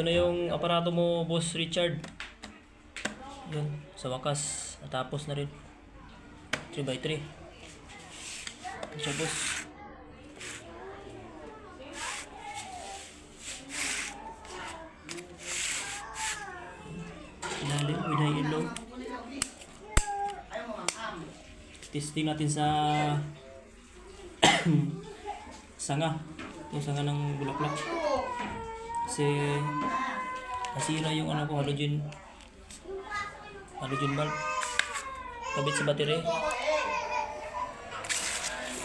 Ito na yung aparato mo, Boss Richard. Yun, sa wakas, natapos na rin. 3x3. Siya, boss. Ilalim, with high and low. Testing natin sa sanga. Yung sanga ng bulaklak. Kasi nasira yung ano ko, halogen bulb. Kabit sa battery.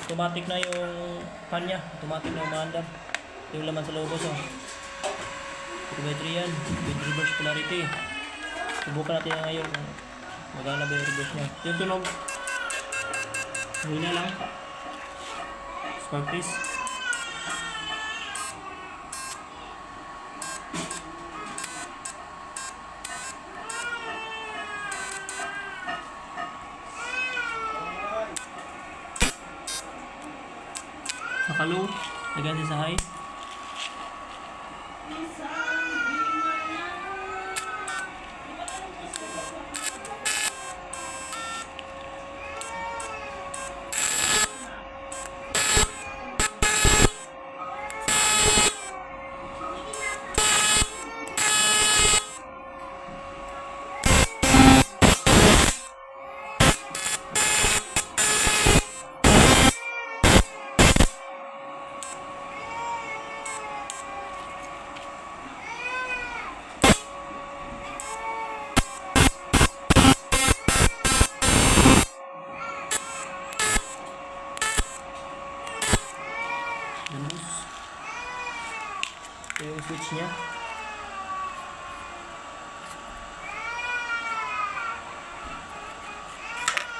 Automatic na yung fan niya. Automatic na umaandar. Yung laman sa loob ko. 3x3 yan. With reverse polarity. Subukan natin yan ngayon kung magana ba yung reverse niya. Yung tunog. Hina lang. Spark please. Nakalo, lagyan sa high. Ito yung switch niya.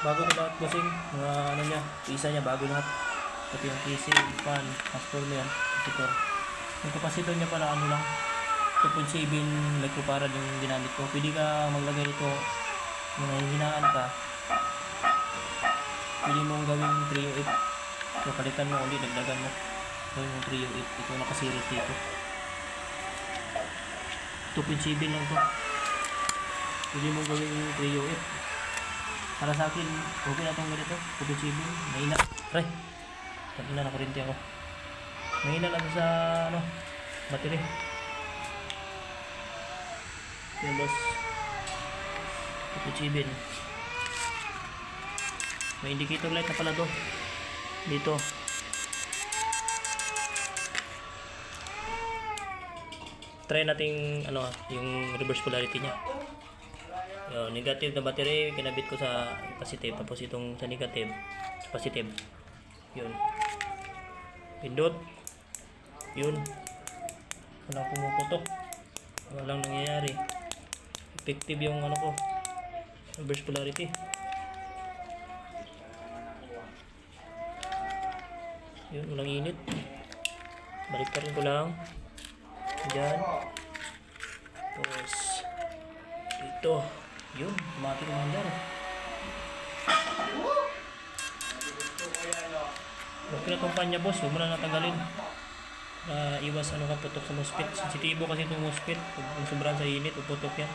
Bago na lahat, bossing. Mga ano niya, isa niya bago lahat. Ito yung PC, fan, transformer, capacitor. Yung capacitor niya pala ano lang, 2.7 microfarad yung ginamit ko. Pwede ka maglagay ito kung nahihinaan ka. Pwede mong gawing 308. So palitan mo ulit, dagdagan mo. So yung 308, ito nakasirit dito. 2.7 lang to. Pwede mong gawing 308. Para sa akin, okay na itong ganito. 2.7, mahina. Try. Tagina na kurinti ako. Mahina lang sa ano, battery. Yan boss. 2.7. May indicator light na pala to. Dito. Try nating ano, yung reverse polarity niya. Yung negative na battery kinabit ko sa positive, tapos itong sa negative positive. Yun. Pindot. Yun. Walang pumuputok. Walang nangyayari. Effective yung ano ko. Reverse polarity. Yun, walang init. Balik pa rin ko lang. Diyan. Tapos dito. Yun, automatic umandar. Okay na itong kanya boss, huwag mo na natanggalin. Iwas ano ka, putok sa MOSFET. Sensitibo kasi itong MOSFET. Kung sobrang sa init, putok yan.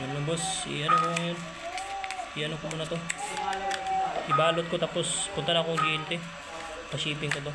Yun lang boss, i-ano ko ngayon. I-ano ko muna to. Ibalot ko tapos punta na akong GNT. Pa-shipping ko to.